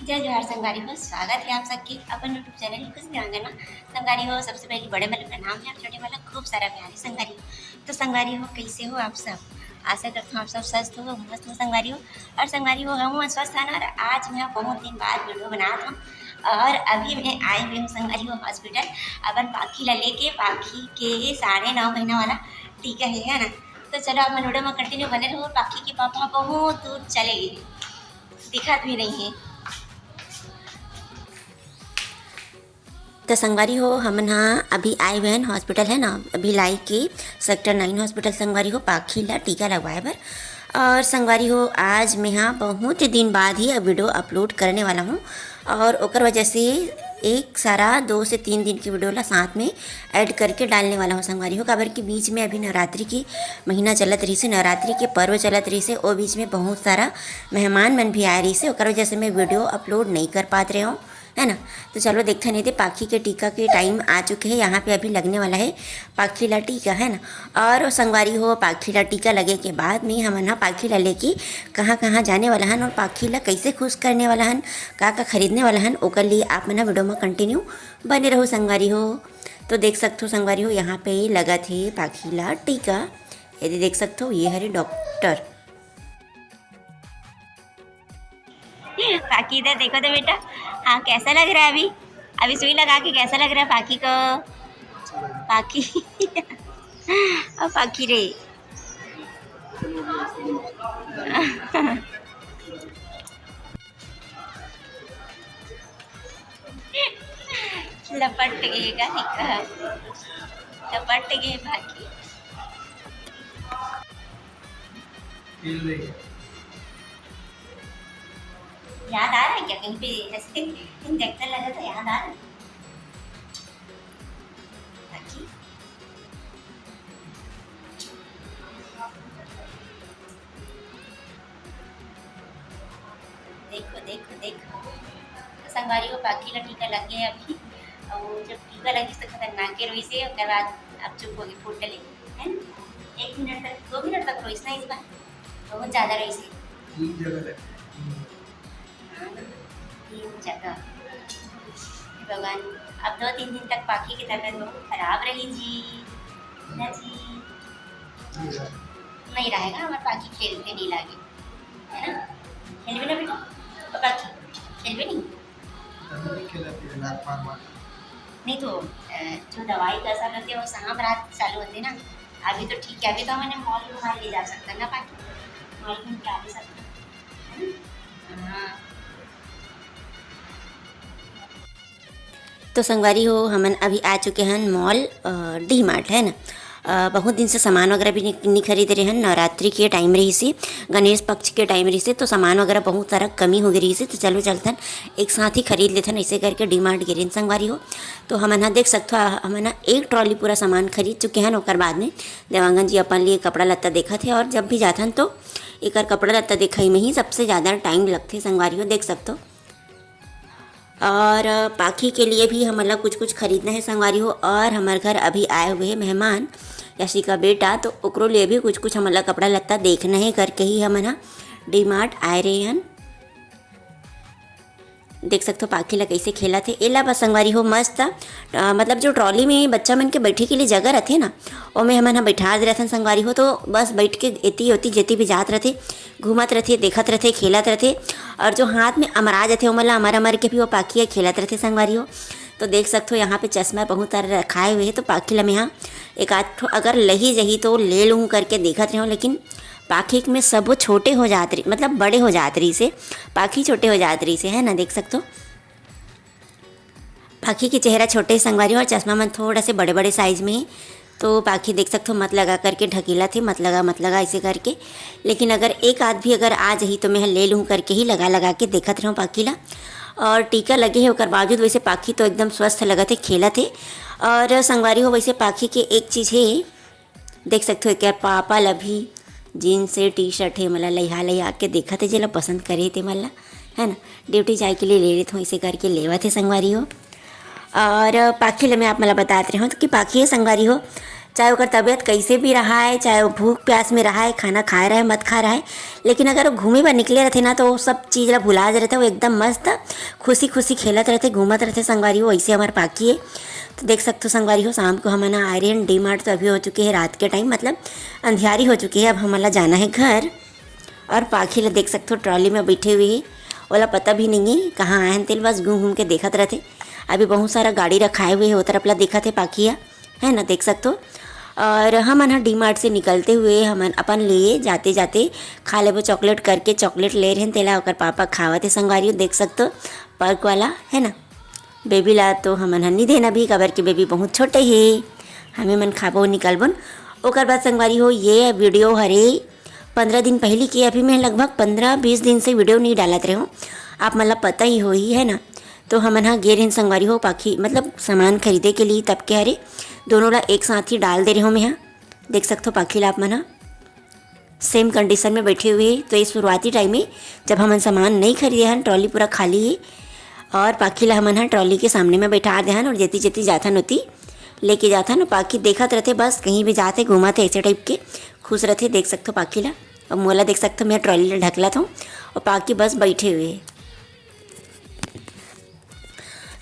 जय जोहार संगवारी हो। स्वागत है आप सबके अपन यूट्यूब चैनल कुछ ध्यांगना संगवारी हो। सबसे पहले बड़े वाले प्रणाम है, छोटे वाला खूब सारा प्यार है संगवारी हो। तो संगवारी हो कैसे हो आप सब? आशा करता हूँ आप सब स्वस्थ हो, मस्त हो संगवारी हो। और संगवारी हो हम स्वस्थ है ना। और आज मैं बहुत दिन बाद वीडियो बना था और अभी मैं आई हुई हूँ संगवारी हो हॉस्पिटल। अपन पाखी ला लेके पाखी के 9.5 महीना वाला टीका है ना। तो चलो आप वीडियो में कंटिन्यू बने रहो। पाखी के पापा बहुत दूर चले गए, दिखत भी नहीं है। तो संगवारी हो हम ना अभी आए हुए हैं हॉस्पिटल है ना, अभी लाई के सेक्टर 9 हॉस्पिटल संगवारी हो पाखी ला टीका लगवाए बर। और संगवारी हो आज मैं यहाँ बहुत दिन बाद ही वीडियो अपलोड करने वाला हूँ और ओकर वजह से एक सारा 2 से 3 दिन की वीडियो ला साथ में ऐड करके डालने वाला हूँ संगवारी हो। काबर के बीच में अभी नवरात्रि की महीना चलत रही से, नवरात्रि के पर्व चलत रही से और बीच में बहुत सारा मेहमान मन भी आए रही से, ओकर वजह से मैं वीडियो अपलोड नहीं कर पाते रहे हूँ है ना। तो चलो देखते नहीं थे पाखी के टीका के टाइम आ चुके हैं, यहाँ पे अभी लगने वाला है पाखी ला टीका है ना। और संगवारी हो पाखी ला टीका लगे के बाद में हम ना पाखी ला लेके कहाँ कहाँ जाने वाला हन और पाखी ला कैसे खुश करने वाला हन, का खरीदने वाला हन, ओकर लिए आप मना वीडियो में कंटिन्यू बने रहो संगवारी हो। तो देख सकते हो संगवारी हो यहाँ पे लगा थे पाखी ला टीका, यदि देख सकते हो ये हरे डॉक्टर। पाखी इधर देखो तो बेटा, हाँ कैसा लग रहा है अभी? अभी सुई लगा के कैसा लग रहा है पाखी को? पाखी और पाखी रे लपट गए का लपट गए पाखी। याद आ रहा है क्या कहीं पे ऐसे इंजेक्शन लगा था, याद आ रहा है? देखो देखो देखो तो संगवारी को पाखी का टीका लग गया अभी। और जब टीका लगी तो खतरनाक के रोई से, उसके बाद अब चुप होगी फूट डली है ना। 1 मिनट तक 2 मिनट तक रोई ना, इस बार बहुत ज़्यादा रोई से। 3 जगह भगवान। अब 2-3 दिन तक पाखी की तबीयत बहुत खराब रही जी ना जी। नहीं रहेगा हमारे पाखी खेलते नहीं लगे है ना। खेल भी ना बेटा पाखी, खेल भी नहीं नहीं तो जो दवाई का असर होती है वो शाम रात चालू होती है ना। अभी तो ठीक है, अभी तो मैंने मॉल घुमा ले जा सकता ना पाखी, मॉल घूम के आ भी सकता। हाँ तो संगवारी हो हमन अभी आ चुके हैं मॉल डी मार्ट है ना। बहुत दिन से सामान वगैरह भी नहीं खरीद रहे हैं, नवरात्रि के टाइम रही से, गणेश पक्ष के टाइम रही से, तो सामान वगैरह बहुत सारा कमी हो गई से। तो चलो चलते हैं एक साथ ही खरीद लेते हैं ऐसे करके डी मार्ट गिरीन संगवारी हो। तो हम ना देख सकते हो हम ना 1 ट्रॉली पूरा सामान खरीद चुके हैं। और बाद में देवांगन जी अपन लिए कपड़ा लत्ता देखा थे, और जब भी जाते हैं तो एक कपड़ा लत्ता दिखाई में ही सबसे ज़्यादा टाइम लगते संगवारी हो, देख सकते हो। और पाखी के लिए भी हम कुछ कुछ खरीदना है संगवारी हो। और हमारे घर अभी आए हुए हैं मेहमान यशी का बेटा, तो ओकरो लिए भी कुछ कुछ हम कपड़ा लत्ता देखना है करके ही हम ना डी मार्ट आए रहे हैं। देख सकते हो पाखी ला कैसे खेला थे एला बस संगवारी हो मस्त। मतलब जो ट्रॉली में बच्चा मन के बैठे के लिए जगह रहते ना, और में हमन बैठा रहते संगवारी हो, तो बस बैठ के एती होती जेती भी जात रहते, घूमत रहते, देखत रहते, खेलत रहते। और जो हाथ में अमरा जाते ओमला अमर के भी वो पाखी खेलत रहते संगवारी हो। तो देख सकते हो यहाँ पे चश्मा बहुत सारे रखाए हुए हैं। तो पाखी ला में यहाँ एक आध अगर लही जही तो ले लूँ करके देखत रहे हो, लेकिन पाखी में सब छोटे हो जात रही, मतलब बड़े हो जात रही से, पाखी छोटे हो जात रही से है ना। देख सकते हो पाखी के चेहरा छोटे संगवारी और चश्मा मन थोड़ा से बड़े बड़े साइज में ही। तो पाखी देख सकते हो मत लगा करके ढकीला थे, मत लगा ऐसे करके। लेकिन अगर एक आध भी अगर आ जाही तो मैं ले लूँ करके ही लगा के देखत रहूँ पाखी ला। और टीका लगे है ओकर बावजूद वैसे पाखी तो एकदम स्वस्थ लगा थे, खेला थे। और संगवारी हो वैसे पाखी के एक चीज़ है, देख सकते हो क्या पापा ला भी जीन्स से टी शर्ट है मला लहा के देखा थे, जला पसंद करे थे मला है ना। ड्यूटी जाए के लिए ले लेते हूँ इसे करके लेवा थे संगवारी हो। और पाखी मैं आप मला बताते रहे हो तो कि पाखी है संगवारी हो चाहे ओकर तबीयत कैसे भी रहा है, चाहे वो भूख प्यास में रहा है, खाना खा रहा है मत खा रहा है, लेकिन अगर वो घूमे बर निकले रहते ना तो वो सब चीज़ ला भुला जा रहते, वो एकदम मस्त खुशी खुशी खेलत रहते, घूमत रहते संगवारी हो। वैसे हमारे पाकी है। तो देख सकते हो संगवारी हो, शाम को हम ना आर्यन डी मार्ट तो अभी हो चुके हैं रात के टाइम, मतलब अंधियारी हो चुकी है। अब हमारा जाना है घर। और पाखी ला देख सकते हो ट्रॉली में बैठे हुए है, ओला पता भी नहीं है कहाँ आए हैं तेल, बस घूम घूम के देखत रहते। अभी बहुत सारा गाड़ी रखाए हुए है वो तरफ ला देखत है पाखिया, है ना, देख सकते हो। और हम ना डी मार्ट से निकलते हुए हम अपन लिए जाते जाते खा लेबो चॉकलेट करके, चॉकलेट ले रहे हैं तेला ओकर पापा खावत है संगवारी हो, देख सकते हो पर्क वाला, है ना। बेबी ला तो हमन हन्नी देना भी, कबर के बेबी बहुत छोटे है, हमें मन खाबो निकलबन। ओकर बाद संगवारी हो ये वीडियो हरे 15 दिन पहले की, अभी मैं लगभग 15-20 दिन से वीडियो नहीं डालत रहे हूँ, आप मतलब पता ही हो ही, है ना। तो हम यहाँ गे रहे संगवारी हो पाखी, मतलब सामान खरीदे के लिए, तब के हरे दोनों ला एक साथ ही डाल दे रहे हो मैं यहाँ, देख सकते हो पाखी ला आप मना सेम कंडीशन में बैठे हुए। तो ये शुरुआती टाइम में जब हम सामान नहीं खरीदे हैं, ट्रॉली पूरा खाली है, और पाखी ला हम यहाँ ट्रॉली के सामने में बैठा दे हैं, और जेती जेती जाथन होती लेके जाता ना, पाखी देखत रहते, बस कहीं भी जाते घुमाते ऐसे टाइप के खुश रहते, देख सकते हो पाखी ला। और मोला देख सकते हो मैं ट्रॉली ला ढकला था और पाखी बस बैठे हुए।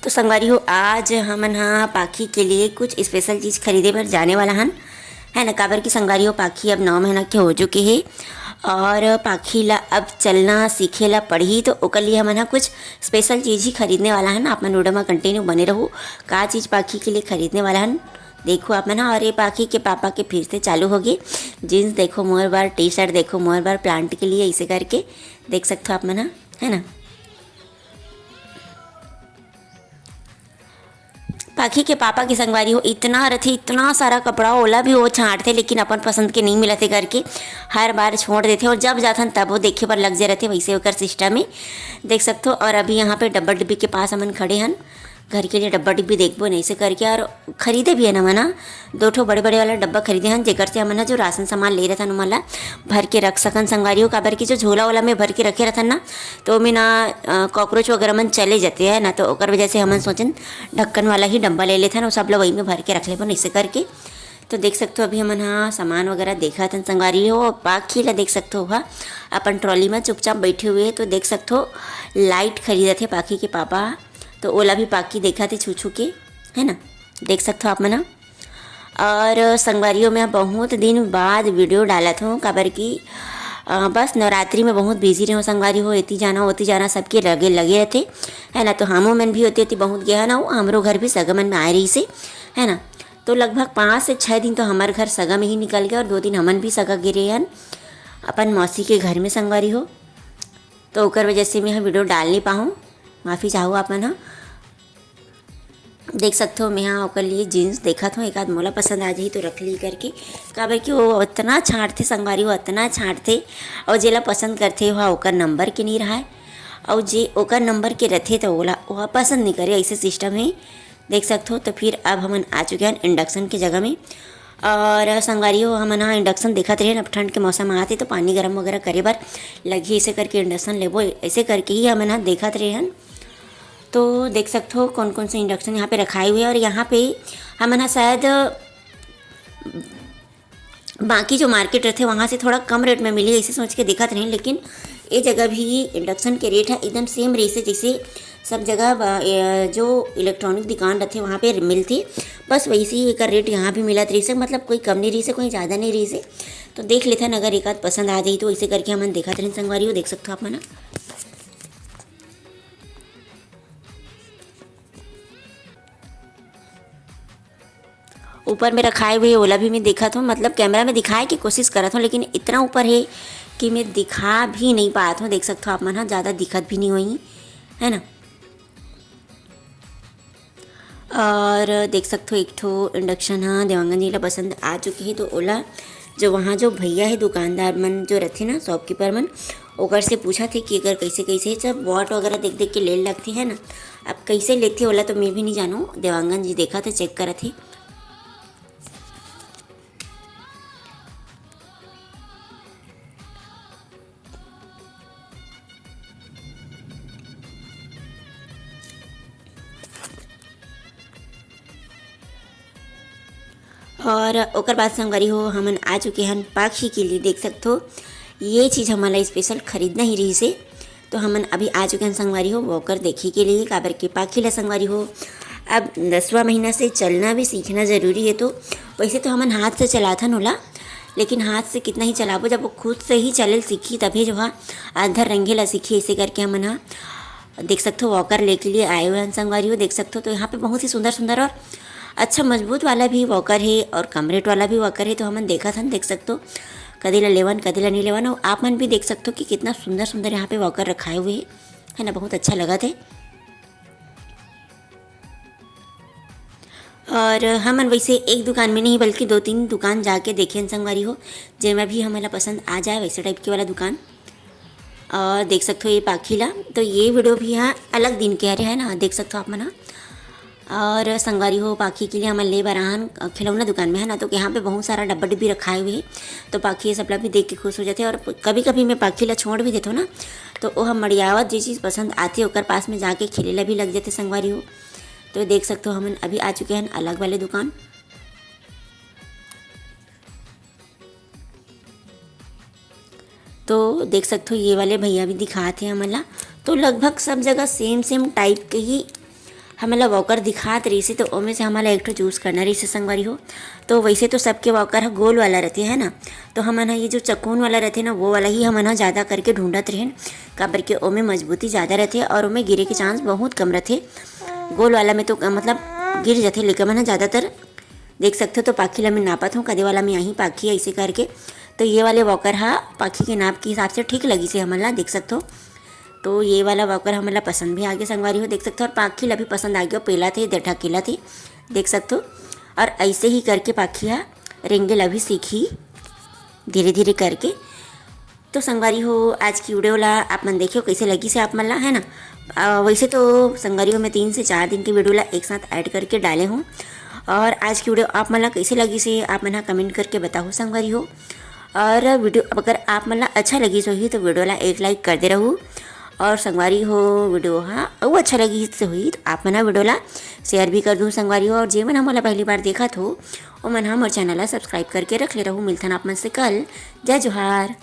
तो संगवारी हो आज हम यहाँ पाखी के लिए कुछ स्पेशल चीज़ खरीदे पर जाने वाला हन, है ना। काबर की संगवारी हो पाखी अब 9 महीना के हो चुके हैं, और पाखी ला अब चलना सीखे ला पढ़ी, तो ओकर लिए हम यहाँ कुछ स्पेशल चीज़ ही खरीदने वाला है ना। आप मन वीडियो में कंटिन्यू बने रहो, का चीज़ पाखी के लिए खरीदने वाला हन देखो आप ना। और ये पाखी के पापा के फिर से चालू हो गए, जीन्स देखो मोर बार, टी शर्ट देखो मोर बार, प्लांट के लिए ऐसे करके देख सकते हो आप मना, है ना। पाखी के पापा की संगवारी हो इतना रथे, इतना सारा कपड़ा ओला भी वो छाँटते, लेकिन अपन पसंद के नहीं मिलते करके हर बार छोड़ देते, और जब जाथन तब वो देखे पर लग जा रहते, वैसे होकर सिस्टम में देख सकते हो। और अभी यहाँ पे डब्बा डिब्बी के पास हमन खड़े हन, घर के लिए डब्बा डिब्बी देखबो नहीं से करके, और खरीदे भी है ना मना 2 ठो बड़े बड़े वाला डब्बा खरीदे हैं, जेकर से हमन जो राशन सामान ले रहे थे मला भर के रख सकन संगवारी हो। काबर की जो झोला वाला में भर के रखे रहथन ना, तो में ना कॉकरोच वगैरह मन चले जाते हैं ना, तो ओकर वजह से हमन सोचन ढक्कन वाला ही डब्बा ले लेते हैं, और सब लोग वही में भर के रख लेबो ऐसे करके। तो देख सकते हो अभी हमन हाँ सामान वगैरह देखा था संगवारी हो। पाखी ला देख सकते हो हाँ अपन ट्रॉली में चुपचाप बैठे हुए, तो देख सकते हो लाइट खरीदे थे पाखी के पापा, तो ओला भी पाखी देखा थे छू छू के, है ना, देख सकते हो आप मना। और संगवारियों में बहुत दिन बाद वीडियो डाला था, काबर की बस नवरात्रि में बहुत बिजी रहे संगवारी हो, एती जाना सबके लगे लगे रहते, है ना। तो हमों मन भी होती बहुत गया ना, हमारो घर भी सगमन में आए रही से, है ना। तो लगभग 5 से 6 दिन तो हमारे घर सगा में ही निकल गया, और 2 दिन हमन भी सगा गिरे हन अपन मौसी के घर में संगवारी हो। तो ओकर वजह से मैं वीडियो डाल नहीं पाऊँ, माफ़ी चाहूँ आप मन। देख सकते हो मैं यहाँ ओकर लिए जीन्स देखा था, एक आध मोला पसंद आ जाही तो रख ली करके, काबर कि वो उतना छाँटते संगवारी, वो उतना छाँटते, और जेला पसंद करते वहाँ ओकर नंबर के नहीं रहा है, और जे ओकर नंबर के रहते तो ओला वह पसंद नहीं करे, ऐसे सिस्टम है देख सकते हो। तो फिर अब हमन आ चुके हैं इंडक्शन की जगह में, और संगवारी हो हम यहाँ इंडक्शन देखते रहे, अब ठंड के मौसम आते तो पानी गर्म वगैरह करे बर लगी, ऐसे करके इंडक्शन लेबो, ऐसे करके ही हम यहाँ देखते रहे हैं। तो देख सकते हो कौन कौन से इंडक्शन यहाँ पे रखाए हुए हैं, और यहाँ पे हम ना शायद बाकी जो मार्केट रहते वहाँ से थोड़ा कम रेट में मिली, ऐसे सोच के देखा रहे, लेकिन ये जगह भी इंडक्शन के रेट है एकदम सेम रेट से जैसे सब जगह जो इलेक्ट्रॉनिक दुकान रहते वहाँ पे मिलती, बस वैसे ही एक रेट यहाँ भी मिला रही से, मतलब कोई कम नहीं रही से कोई ज़्यादा नहीं रही से। तो देख लेते हैं अगर एक आध पसंद आ जाए तो ऐसे करके हम देखा रहे संगवारी हो, देख सकते हो आप मना। ऊपर में रखाए हुए ओला भी मैं देखा था, मतलब कैमरा में दिखाए की कोशिश करा था, लेकिन इतना ऊपर है कि मैं दिखा भी नहीं पाया था, देख सकते हो आप मन हाँ ज़्यादा दिक्कत भी नहीं हुई, है ना। और देख सकते हो एक ठो इंडक्शन हाँ देवांगन जी ला पसंद आ चुकी है, तो ओला जो वहाँ जो भैया है दुकानदार मन जो रहते ना शॉपकीपर मन, ओकर से पूछा थे कि अगर कैसे कैसे सब वॉट वगैरह देख देख के ले लगती है ना, अब कैसे लेते ओला तो मैं भी नहीं जानूँ, देवांगन जी देखा थे चेक करा थे। और ओकर बाद संगवारी हो हमन आ चुके हन पाखी के लिए। देख सकते हो ये चीज़ हमारा स्पेशल खरीदना ही रही से, तो हमन अभी आ चुके हैं संगवारी हो वॉकर देखे के लिए। काबर के पाखी ला संगवारी हो अब 10वां महीना से चलना भी सीखना ज़रूरी है। तो वैसे तो हमन हाथ से चलाथन होला, लेकिन हाथ से कितना ही चलाबो, जब वो खुद से ही चलल सीखी तभी जो है आधा रंगे ला सीखी। ऐसे करके हमन हा देख सकते हो वॉकर लेके लिए आए हुए हैं संगवारी हो। देख सकते हो तो यहाँ पे बहुत ही सुंदर सुंदर और अच्छा मजबूत वाला भी वॉकर है और कम रेट वाला भी वॉकर है। तो हमन देखा था, देख सकते हो कदी ला लेवन कदी ला नहीं लेवन। और आप मन भी देख सकते हो कि कितना सुंदर सुंदर यहाँ पे वॉकर रखाए हुए है ना, बहुत अच्छा लगा थे। और हमन वैसे एक दुकान में नहीं बल्कि 2-3 दुकान जाके देखे संगवारी हो, जेमा भी हमारा पसंद आ जाए वैसे टाइप के वाला दुकान। और देख सकते हो ये पाखीला, तो ये वीडियो भी यहाँ अलग दिन के है ना, देख सकते हो आप मना। और संगवारी हो पाखी के लिए हमन ले बराहन खिलौना दुकान में है ना, तो यहाँ पे बहुत सारा डब्बा डिब्बी रखाए हुए हैं। तो पाखी ये सबला भी देख के खुश हो जाते हैं। और कभी कभी मैं पाखी ला छोड़ भी देते हो ना, तो वो हम मड़ियावत जो चीज़ पसंद आती है ओकर पास में जाके खेलेला भी लग जाते संगवारी हो। तो देख सकते हो हमन अभी आ चुके हैं अलग वाले दुकान। तो देख सकते हो ये वाले भैया भी दिखाते हैं हमला। तो लगभग सब जगह सेम सेम टाइप के ही हमला वॉकर दिखात रही से, तो ओमे से हमारा एक चूज़ करना रही से संगवारी हो। तो वैसे तो सबके वॉकर गोल वाला रहते है ना, तो हमन ये जो चकोन वाला रहते ना वो वाला ही हमन ज़्यादा करके ढूंढत रहें। काबर के ओमे मजबूती ज़्यादा रहते और ओमे गिरे के चांस बहुत कम रहते। गोल वाला में तो मतलब गिर जाते, लेकिन मैंने ज़्यादातर देख सकते हो। तो पाखी ला मैं नापत हूँ, कदे वाला में यहीं पाखी ऐसे करके। तो ये वाले वॉकर हा पाखी के नाप के हिसाब से ठीक लगी से हमला, देख सकते हो। तो ये वाला वॉकर हमला पसंद भी आ गया संगवारी हो, देख सकते हो। और पाखी ला भी पसंद आ गया, पहला थे डेढ़ा किला थे, देख सकते हो। और ऐसे ही करके पाखी हा रेंगे ला भी सीखी धीरे धीरे करके। तो संगवारी हो आज की वीडियो ला आप मन देखियो कैसे लगी से आप मन ला है ना। वैसे तो संगवारी हो मैं 3 से 4 दिन की वीडियो ला एक साथ ऐड करके डाले हूँ। और आज की वीडियो आप मन ला कैसे लगी से आप मन कमेंट करके बताओ संगवारी हो। और वीडियो अगर आप मन ला अच्छा लगी सो ही तो वीडियो ला एक लाइक कर दे रहूँ। और संगवारी हो वीडियो हाँ वो अच्छा लगी से हुई तो आप मना वीडियो ला शेयर भी कर दूँ संगवारी हो। और जे मन हमला पहली बार देखा तो वो मन हमारे चैनल ला सब्सक्राइब करके रख ले रहूँ। मिलथन आप मन से कल। जय जोहार।